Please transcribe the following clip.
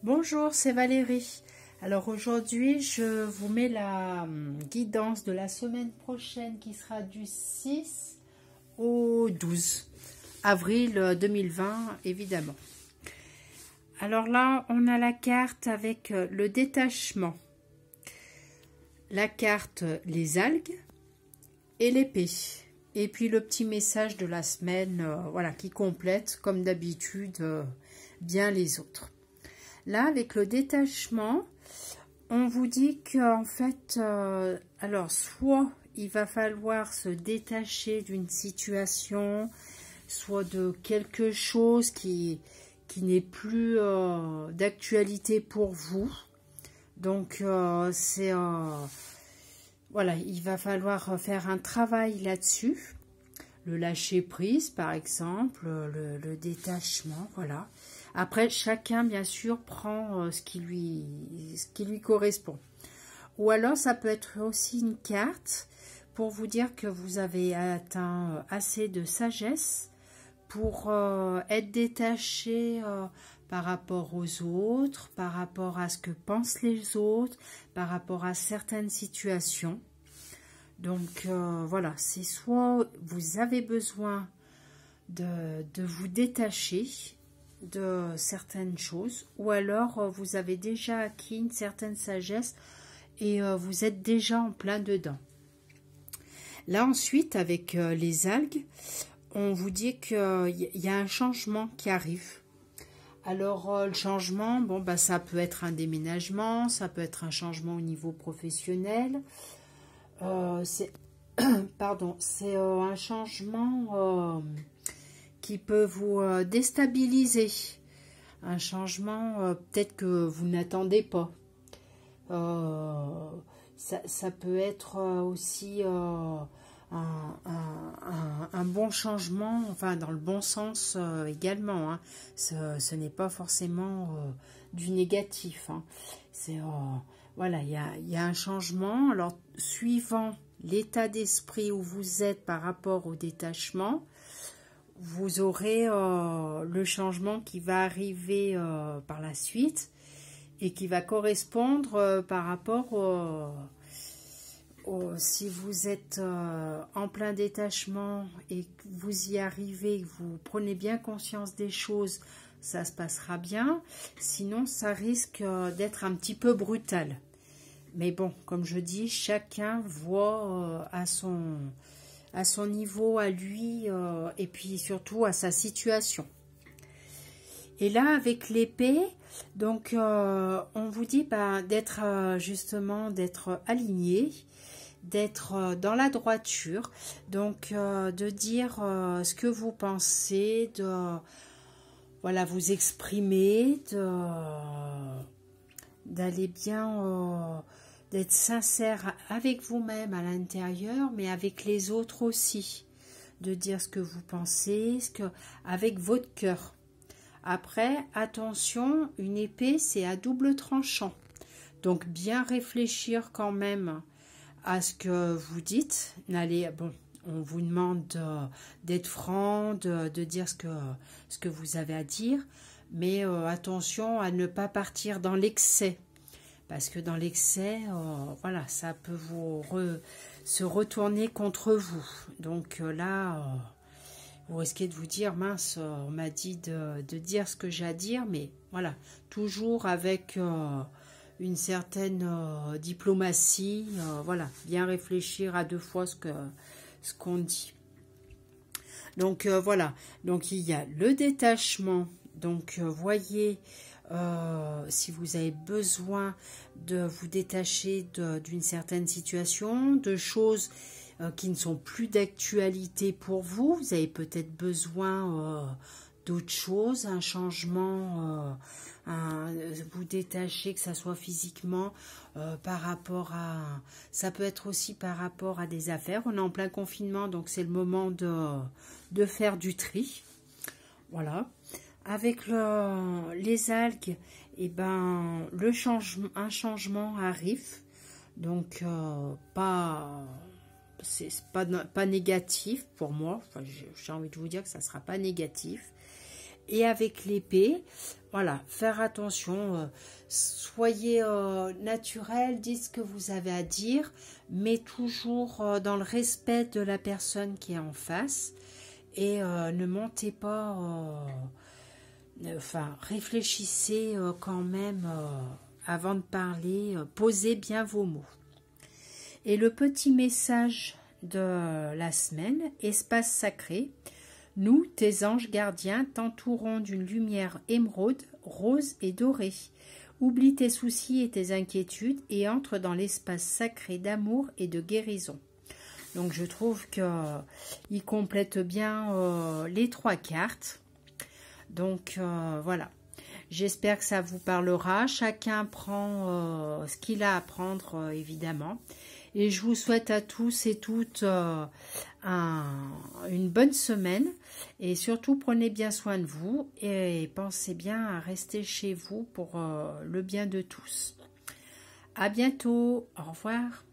Bonjour, c'est Valérie. Alors aujourd'hui, je vous mets la guidance de la semaine prochaine qui sera du 6 au 12 avril 2020, évidemment. Alors là, on a la carte avec le détachement, la carte les algues et l'épée. Et puis le petit message de la semaine, voilà, qui complète, comme d'habitude, bien les autres. Là, avec le détachement, on vous dit qu'en fait, alors, soit il va falloir se détacher d'une situation, soit de quelque chose qui n'est plus d'actualité pour vous. Donc, voilà, il va falloir faire un travail là-dessus. Le lâcher prise, par exemple, le détachement, voilà. Après, chacun, bien sûr, prend ce qui lui correspond. Ou alors, ça peut être aussi une carte pour vous dire que vous avez atteint assez de sagesse pour être détaché par rapport aux autres, par rapport à ce que pensent les autres, par rapport à certaines situations. Donc, voilà, c'est soit vous avez besoin de vous détacher de certaines choses, ou alors vous avez déjà acquis une certaine sagesse et vous êtes déjà en plein dedans. Là ensuite, avec les algues, on vous dit qu'il y a un changement qui arrive. Alors le changement, bon, bah, ça peut être un déménagement, ça peut être un changement au niveau professionnel. C'est un changement qui peut vous déstabiliser. Un changement peut-être que vous n'attendez pas. Ça peut être aussi un bon changement, enfin dans le bon sens également. Hein. Ce n'est pas forcément du négatif. Hein. Voilà, il y a un changement. Alors, suivant l'état d'esprit où vous êtes par rapport au détachement, vous aurez le changement qui va arriver par la suite et qui va correspondre par rapport si vous êtes en plein détachement et que vous y arrivez, que vous prenez bien conscience des choses, ça se passera bien. Sinon, ça risque d'être un petit peu brutal. Mais bon, comme je dis, chacun voit à son niveau, à lui, et puis surtout à sa situation. Et là, avec l'épée, donc on vous dit d'être justement d'être aligné, d'être dans la droiture, donc de dire ce que vous pensez, de voilà, vous exprimer, d'aller bien, d'être sincère avec vous-même à l'intérieur, mais avec les autres aussi, de dire ce que vous pensez, avec votre cœur. Après, attention, une épée, c'est à double tranchant. Donc, bien réfléchir quand même à ce que vous dites. On vous demande d'être franc, de dire ce que vous avez à dire. Mais attention à ne pas partir dans l'excès. Parce que dans l'excès, voilà, ça peut se retourner contre vous. Donc là... vous risquez de vous dire, mince, on m'a dit de dire ce que j'ai à dire, mais voilà, toujours avec une certaine diplomatie, voilà, bien réfléchir à deux fois ce qu'on dit. Donc voilà, donc il y a le détachement, donc voyez si vous avez besoin de vous détacher d'une certaine situation, de choses qui ne sont plus d'actualité pour vous. Vous avez peut-être besoin d'autre chose, un changement, vous détacher, que ça soit physiquement, par rapport à... Ça peut être aussi par rapport à des affaires. On est en plein confinement, donc c'est le moment de faire du tri. Voilà. Avec les algues, eh ben, un changement arrive. Donc, c'est pas négatif pour moi. Enfin, j'ai envie de vous dire que ça ne sera pas négatif. et avec l'épée. Voilà, faire attention, soyez naturel, dites ce que vous avez à dire, mais toujours dans le respect de la personne qui est en face, et ne mentez pas, enfin réfléchissez quand même avant de parler, posez bien vos mots. Et le petit message de la semaine, espace sacré. Nous, tes anges gardiens, t'entourons d'une lumière émeraude, rose et dorée. Oublie tes soucis et tes inquiétudes et entre dans l'espace sacré d'amour et de guérison. Donc je trouve qu'il complète bien les 3 cartes. Donc voilà. J'espère que ça vous parlera. Chacun prend ce qu'il a à prendre, évidemment. Et je vous souhaite à tous et toutes une bonne semaine. Et surtout, prenez bien soin de vous. Et pensez bien à rester chez vous pour le bien de tous. À bientôt. Au revoir.